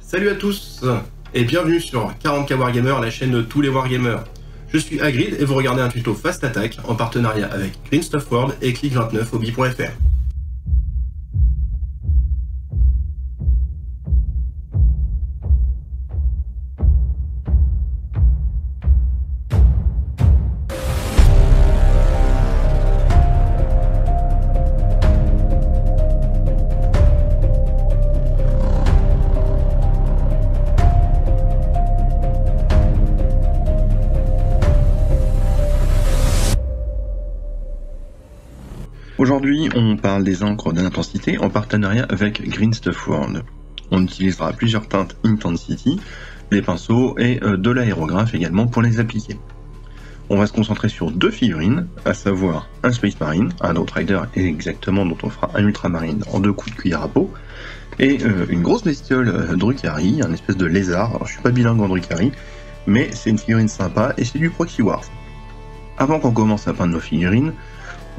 Salut à tous et bienvenue sur 40K Wargamer, la chaîne de tous les Wargamers. Je suis Hagrid et vous regardez un tuto Fast Attack en partenariat avec Green Stuff World et Click29hobby.fr. Aujourd'hui, on parle des encres d'intensité en partenariat avec Green Stuff World. On utilisera plusieurs teintes Intensity, des pinceaux et de l'aérographe également pour les appliquer. On va se concentrer sur deux figurines, à savoir un Space Marine, un Outrider exactement dont on fera un Ultramarine en 2 coups de cuillère à peau, et une grosse bestiole Drukhari, un espèce de lézard. Alors, je suis pas bilingue en Drukhari, mais c'est une figurine sympa et c'est du Proxy Wars. Avant qu'on commence à peindre nos figurines,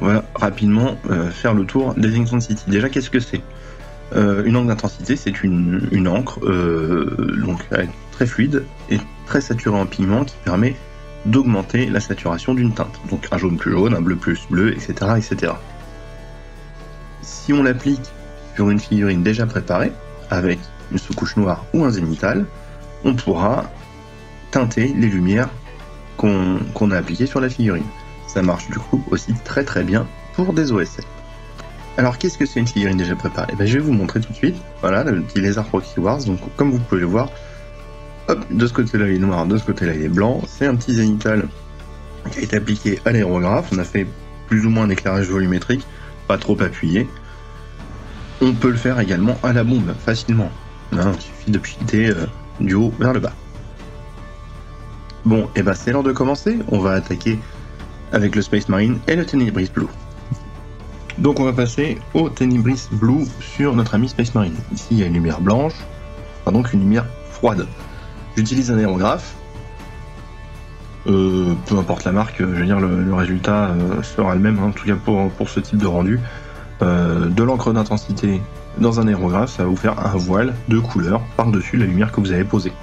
on va rapidement faire le tour des Intensity. Déjà, qu'est-ce que c'est ? Une encre d'intensité, c'est une encre donc très fluide et très saturée en pigment qui permet d'augmenter la saturation d'une teinte. Donc un jaune plus jaune, un bleu plus bleu, etc. etc. Si on l'applique sur une figurine déjà préparée, avec une sous-couche noire ou un zénithal, on pourra teinter les lumières qu'on a appliquées sur la figurine. Ça marche du coup aussi très très bien pour des OSL. Alors qu'est-ce que c'est une figurine déjà préparée ? Je vais vous montrer tout de suite. Voilà, le petit lézard Proxy Wars. Donc comme vous pouvez le voir, hop, de ce côté-là il est noir, de ce côté-là il est blanc. C'est un petit zénithal qui a été appliqué à l'aérographe. On a fait plus ou moins un éclairage volumétrique, pas trop appuyé. On peut le faire également à la bombe, facilement. Il suffit de pchiter du haut vers le bas. Bon, et c'est l'heure de commencer. On va attaquer avec le Space Marine et le Tenebris Blue. Donc on va passer au Tenebris Blue sur notre ami Space Marine. Ici il y a une lumière blanche, donc une lumière froide. J'utilise un aérographe. Peu importe la marque, je veux dire le résultat sera le même, en tout cas pour ce type de rendu. De l'encre d'intensité dans un aérographe, ça va vous faire un voile de couleur par-dessus la lumière que vous avez posée.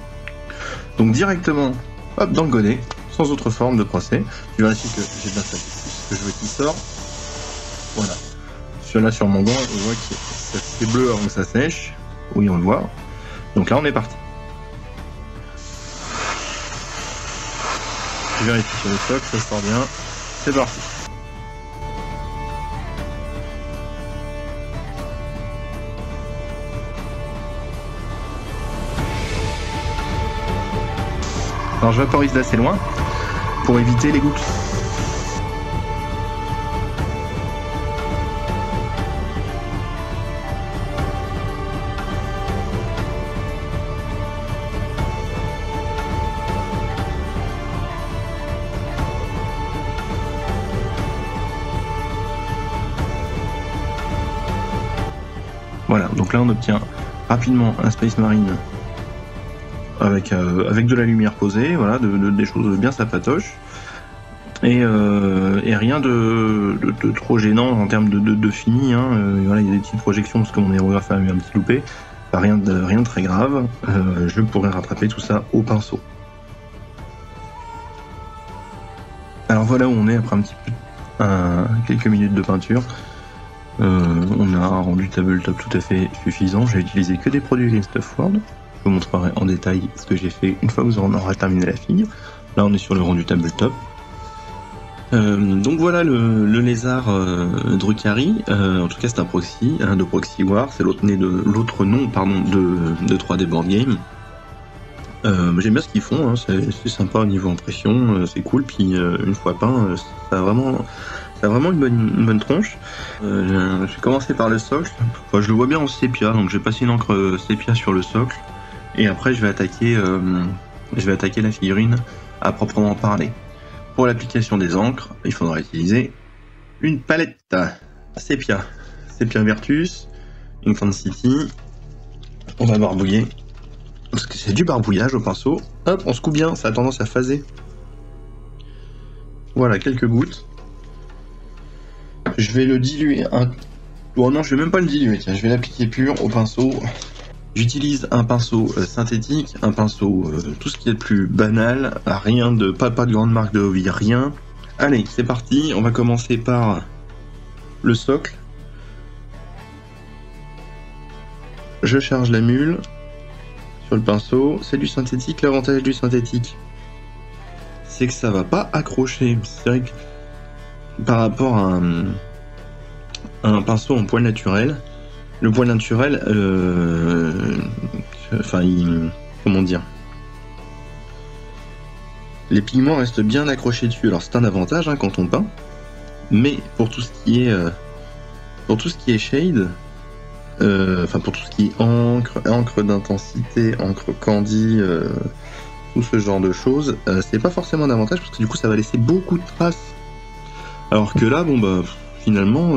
Donc directement, hop, dans le godet, sans autre forme de procès. Je vérifie que j'ai bien fait ce que je veux qu'il sort. Voilà. Celui-là sur mon gant, on voit que c'est bleu avant que ça sèche. Oui, on le voit. Donc là, on est parti. Je vérifie sur le socle, ça sort bien. C'est parti. Alors je vaporise d'assez loin pour éviter les gouttes. Voilà, donc là on obtient rapidement un Space Marine avec de la lumière posée, voilà, des choses bien sapatoches, et rien de trop gênant en termes de fini, voilà, il y a des petites projections parce que mon aérographe a eu un petit loupé, rien de très grave, je pourrais rattraper tout ça au pinceau. Alors voilà où on est après un petit peu, quelques minutes de peinture. On a un rendu tabletop tout à fait suffisant, j'ai utilisé que des produits Green Stuff World. Je vous montrerai en détail ce que j'ai fait une fois que vous en aurez terminé la figure. Là on est sur le rendu tabletop. Donc voilà le lézard Drukhari, en tout cas c'est un proxy, de Proxy War, c'est l'autre nom de 3D Board Game. J'aime bien ce qu'ils font, c'est sympa au niveau impression, c'est cool, puis une fois peint, ça a vraiment une bonne tronche. J'ai commencé par le socle, je le vois bien en sépia, donc j'ai passé une encre sépia sur le socle, et après je vais attaquer la figurine à proprement parler. Pour l'application des encres, il faudra utiliser une palette sépia Vertus, Intensity. On va barbouiller, parce que c'est du barbouillage au pinceau. Hop, on se coupe bien, ça a tendance à phaser. Voilà, quelques gouttes. Je vais le diluer. Oh non, je vais même pas le diluer, tiens, je vais l'appliquer pur au pinceau. J'utilise un pinceau synthétique, un pinceau tout ce qui est le plus banal, rien de pas de grande marque de hobby, rien. Allez, c'est parti, on va commencer par le socle. Je charge la mule sur le pinceau, c'est du synthétique. L'avantage du synthétique, c'est que ça va pas accrocher. C'est vrai que par rapport à un pinceau en poil naturel, le poil naturel, comment dire, les pigments restent bien accrochés dessus. Alors c'est un avantage quand on peint, mais pour tout ce qui est shade, pour tout ce qui est encre d'intensité, encre candy, tout ce genre de choses, c'est pas forcément un avantage parce que du coup ça va laisser beaucoup de traces. Alors que là, finalement,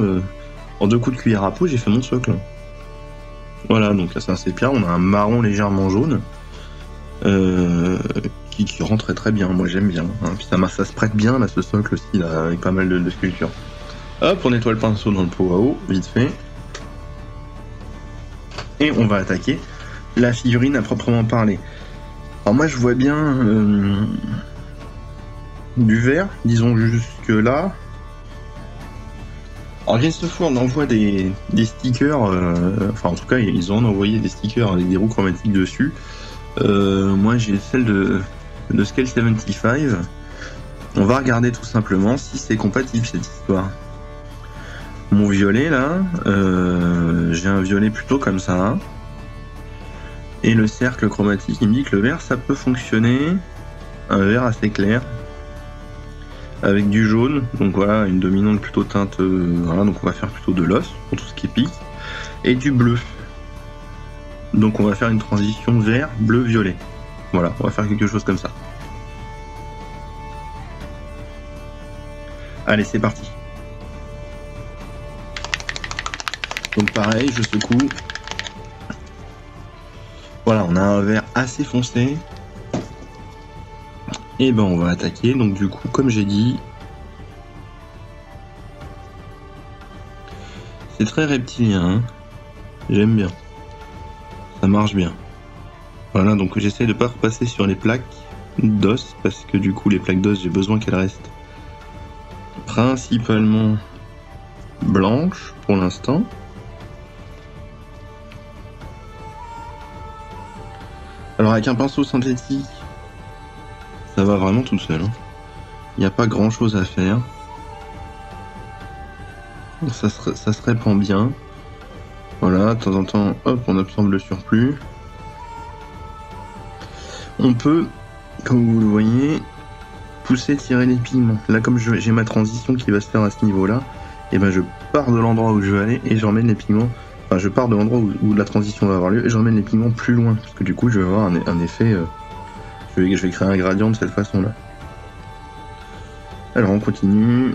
en 2 coups de cuillère à peau, j'ai fait mon socle. Voilà, donc là c'est un sépia, on a un marron légèrement jaune qui rend très très bien, moi j'aime bien. Puis ça se prête bien là, ce socle aussi, là, avec pas mal de sculptures. Hop, on nettoie le pinceau dans le pot à eau, vite fait. Et on va attaquer la figurine à proprement parler. Alors moi je vois bien du vert, disons jusque là. Alors Greenstuff envoie des stickers, en tout cas ils ont envoyé des stickers avec des roues chromatiques dessus. Moi j'ai celle de Scale 75. On va regarder tout simplement si c'est compatible cette histoire. Mon violet là, j'ai un violet plutôt comme ça. Et le cercle chromatique il me dit que le vert ça peut fonctionner. Un vert assez clair. Avec du jaune, donc voilà, une dominante plutôt teinte, voilà, donc on va faire plutôt de l'os pour tout ce qui pique, et du bleu. Donc on va faire une transition vert, bleu, violet. Voilà, on va faire quelque chose comme ça. Allez, c'est parti. Donc pareil, je secoue. Voilà, on a un vert assez foncé. Et on va attaquer, donc du coup, comme j'ai dit, c'est très reptilien, j'aime bien, ça marche bien. Voilà, donc j'essaie de pas repasser sur les plaques d'os, parce que du coup, les plaques d'os, j'ai besoin qu'elles restent principalement blanches pour l'instant. Alors avec un pinceau synthétique, ça va vraiment tout seul. Il n'y a pas grand chose à faire. Ça se répand bien. Voilà, de temps en temps, hop, on absorbe le surplus. On peut, comme vous le voyez, pousser, tirer les pigments. Là, comme j'ai ma transition qui va se faire à ce niveau-là, et je pars de l'endroit où je veux aller et j'emmène les pigments. Enfin, je pars de l'endroit où la transition va avoir lieu et j'emmène les pigments plus loin. Parce que du coup, je vais avoir un effet... Je vais créer un gradient de cette façon-là. Alors on continue.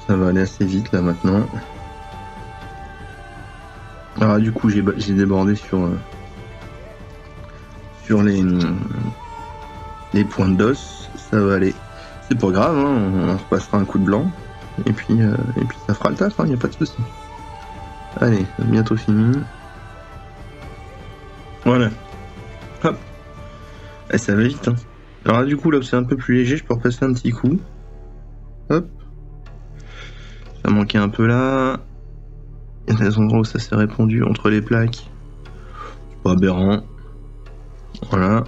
Ça va aller assez vite là maintenant. Alors du coup j'ai débordé sur les points d'os. Ça va aller. C'est pas grave, on repassera un coup de blanc. Et puis ça fera le taf, y a pas de souci. Allez, bientôt fini. Voilà. Hop. Et ça va vite. Alors là, du coup, là où c'est un peu plus léger, je peux repasser un petit coup. Hop. Ça manquait un peu là. Il y a des endroits où ça s'est répandu entre les plaques. C'est pas aberrant. Voilà.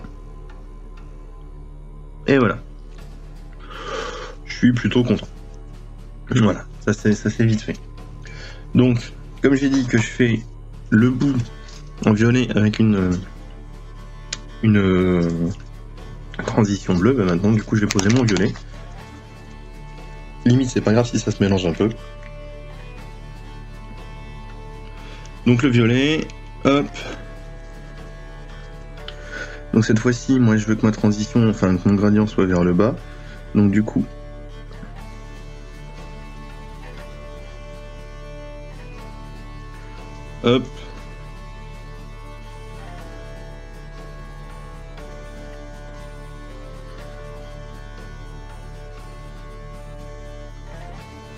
Et voilà. Je suis plutôt content. Voilà, ça c'est vite fait. Donc, comme j'ai dit que je fais le bout en violet avec une transition bleue, maintenant du coup je vais poser mon violet. Limite c'est pas grave si ça se mélange un peu. Donc le violet, hop. Donc cette fois-ci, moi je veux que ma transition, enfin que mon gradient soit vers le bas. Donc du coup, hop.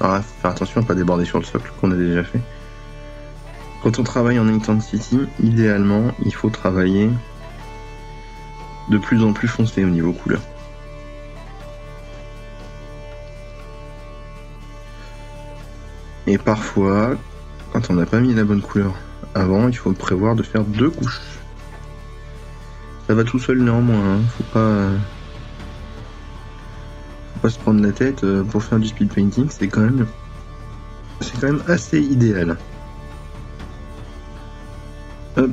Alors, faut faire attention à pas déborder sur le socle qu'on a déjà fait. Quand on travaille en intensity, idéalement, il faut travailler de plus en plus foncé au niveau couleur. Et parfois, quand on n'a pas mis la bonne couleur avant, il faut prévoir de faire 2 couches. Ça va tout seul néanmoins, hein. Faut pas se prendre la tête pour faire du speed painting, c'est quand même assez idéal. Hop.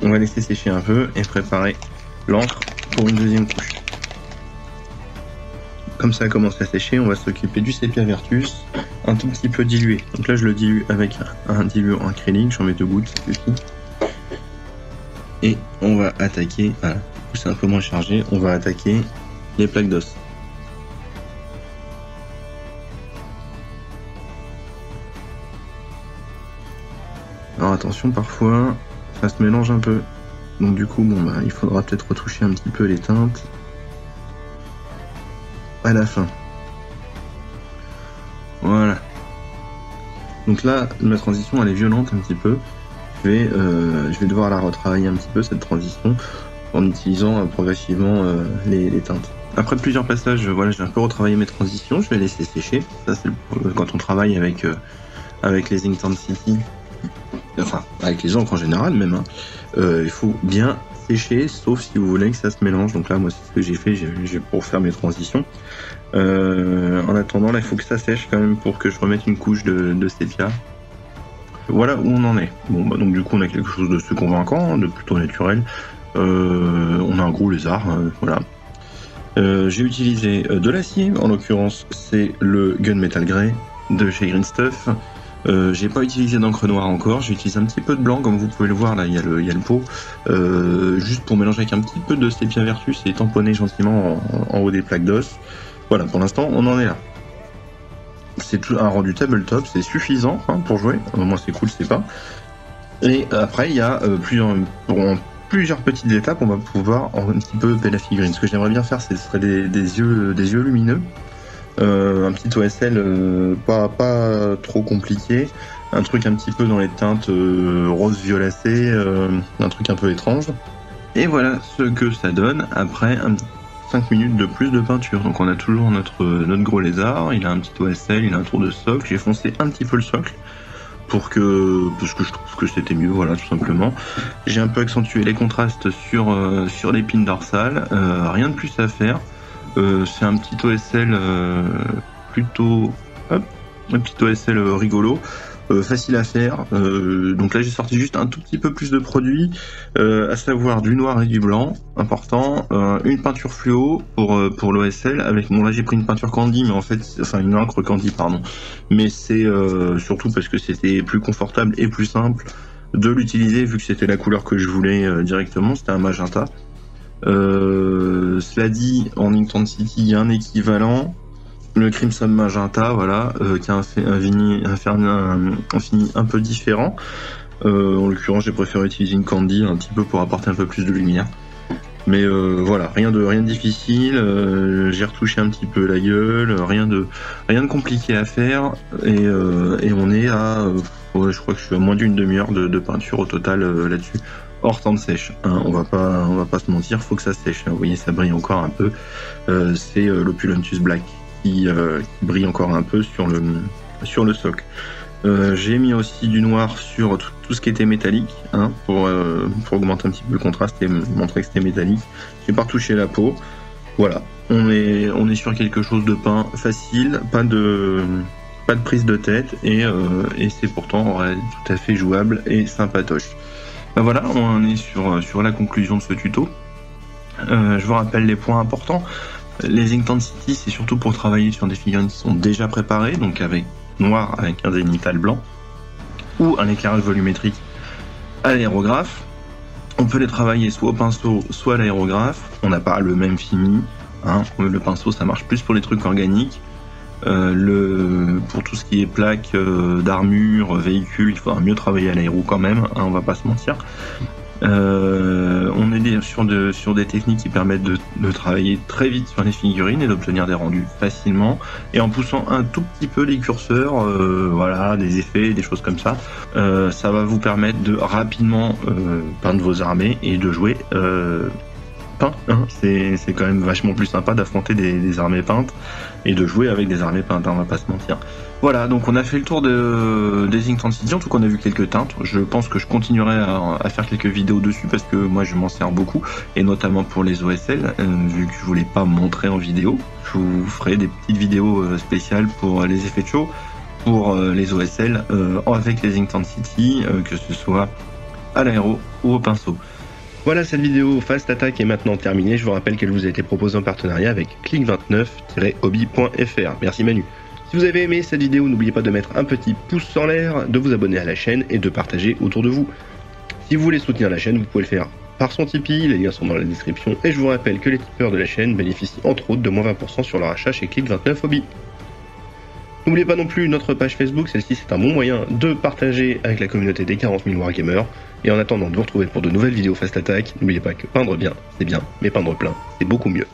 On va laisser sécher un peu et préparer l'encre pour une deuxième couche. Comme ça commence à sécher, on va s'occuper du sépia vertus, un tout petit peu dilué. Donc là je le dilue avec un diluant acrylique, j'en mets 2 gouttes, ça suffit. Et on va attaquer, voilà, c'est un peu moins chargé, on va attaquer les plaques d'os. Alors attention, parfois ça se mélange un peu, donc du coup bon bah il faudra peut-être retoucher un petit peu les teintes à la fin. Voilà. Donc là ma transition elle est violente un petit peu. Je vais devoir la retravailler un petit peu cette transition en utilisant progressivement les teintes. Après plusieurs passages, voilà, j'ai un peu retravaillé mes transitions, je vais laisser sécher. Ça c'est quand on travaille avec les Intensity. Enfin, avec les encres en général même, hein. Il faut bien sécher, sauf si vous voulez que ça se mélange. Donc là, moi, c'est ce que j'ai fait pour faire mes transitions. En attendant, là, il faut que ça sèche quand même pour que je remette une couche de sépia. Voilà où on en est. Bon, bah, donc du coup, on a quelque chose de assez convaincant, de plutôt naturel. On a un gros lézard, voilà. J'ai utilisé de l'acier, en l'occurrence, c'est le Gunmetal Grey de chez Green Stuff. J'ai pas utilisé d'encre noire encore, j'ai utilisé un petit peu de blanc, comme vous pouvez le voir là, il y a le pot, juste pour mélanger avec un petit peu de sépia vertus et tamponner gentiment en haut des plaques d'os. Voilà, pour l'instant on en est là. C'est un rendu tabletop, c'est suffisant hein, pour jouer, moi c'est cool, c'est pas. Et après il y a plusieurs petites étapes, on va pouvoir un petit peu upper la figurine. Ce que j'aimerais bien faire, ce serait des yeux lumineux. Un petit OSL pas trop compliqué, un truc un petit peu dans les teintes rose violacé, un truc un peu étrange. Et voilà ce que ça donne après 5 minutes de plus de peinture. Donc on a toujours notre gros lézard, il a un petit OSL, il a un tour de socle, j'ai foncé un petit peu le socle parce que je trouve que c'était mieux, voilà, tout simplement. J'ai un peu accentué les contrastes sur l'épine dorsale, rien de plus à faire. C'est un petit OSL plutôt un petit OSL rigolo, facile à faire. Donc là j'ai sorti juste un tout petit peu plus de produits, à savoir du noir et du blanc, important, une peinture fluo pour l'OSL avec, bon là j'ai pris une peinture candy, mais en fait, enfin une encre candy pardon, mais c'est surtout parce que c'était plus confortable et plus simple de l'utiliser vu que c'était la couleur que je voulais directement, c'était un magenta. Cela dit, en Intensity, il y a un équivalent, le Crimson Magenta, voilà, qui a un fini un peu différent. En l'occurrence, j'ai préféré utiliser une Candy un petit peu pour apporter un peu plus de lumière. Mais voilà, rien de difficile. J'ai retouché un petit peu la gueule, rien de compliqué à faire. Et on est à, je crois que je suis à moins d'une demi-heure de peinture au total là-dessus. Hors temps de sèche, hein, on va pas se mentir, faut que ça sèche. Vous voyez, ça brille encore un peu. C'est l'Opulentus Black qui brille encore un peu sur le socle. J'ai mis aussi du noir sur tout ce qui était métallique, hein, pour augmenter un petit peu le contraste et montrer que c'était métallique. J'ai pas retouché la peau. Voilà, on est sur quelque chose de peint facile, pas de prise de tête et c'est pourtant tout à fait jouable et sympatoche. Ben voilà, on est sur la conclusion de ce tuto. Je vous rappelle les points importants. Les Intensity, c'est surtout pour travailler sur des figurines qui sont déjà préparées, donc avec noir avec un zénithal blanc, ou un éclairage volumétrique à l'aérographe. On peut les travailler soit au pinceau, soit à l'aérographe. On n'a pas le même fini, hein. Le pinceau, ça marche plus pour les trucs organiques. Pour tout ce qui est plaques d'armure, véhicules, il faudra mieux travailler à l'aéro quand même, hein, on va pas se mentir. On est sur des techniques qui permettent de travailler très vite sur les figurines et d'obtenir des rendus facilement, et en poussant un tout petit peu les curseurs, voilà, des effets, des choses comme ça, ça va vous permettre de rapidement peindre vos armées et de jouer peint, hein. C'est quand même vachement plus sympa d'affronter des armées peintes et de jouer avec des armées peintes, hein, on va pas se mentir. Voilà, donc on a fait le tour des Intensity, en tout cas on a vu quelques teintes. Je pense que je continuerai à faire quelques vidéos dessus parce que moi je m'en sers beaucoup, et notamment pour les OSL, vu que je voulais pas montrer en vidéo. Je vous ferai des petites vidéos spéciales pour les effets de show, pour les OSL, avec les Intensity, que ce soit à l'aéro ou au pinceau. Voilà, cette vidéo Fast Attack est maintenant terminée. Je vous rappelle qu'elle vous a été proposée en partenariat avec click29-hobby.fr. Merci Manu. Si vous avez aimé cette vidéo, n'oubliez pas de mettre un petit pouce en l'air, de vous abonner à la chaîne et de partager autour de vous. Si vous voulez soutenir la chaîne, vous pouvez le faire par son Tipeee, les liens sont dans la description, et je vous rappelle que les tipeurs de la chaîne bénéficient entre autres de moins 20% sur leur achat chez click29hobby. N'oubliez pas non plus notre page Facebook, celle-ci c'est un bon moyen de partager avec la communauté des 40 000 Wargamers. Et en attendant de vous retrouver pour de nouvelles vidéos Fast Attack, n'oubliez pas que peindre bien, c'est bien, mais peindre plein, c'est beaucoup mieux.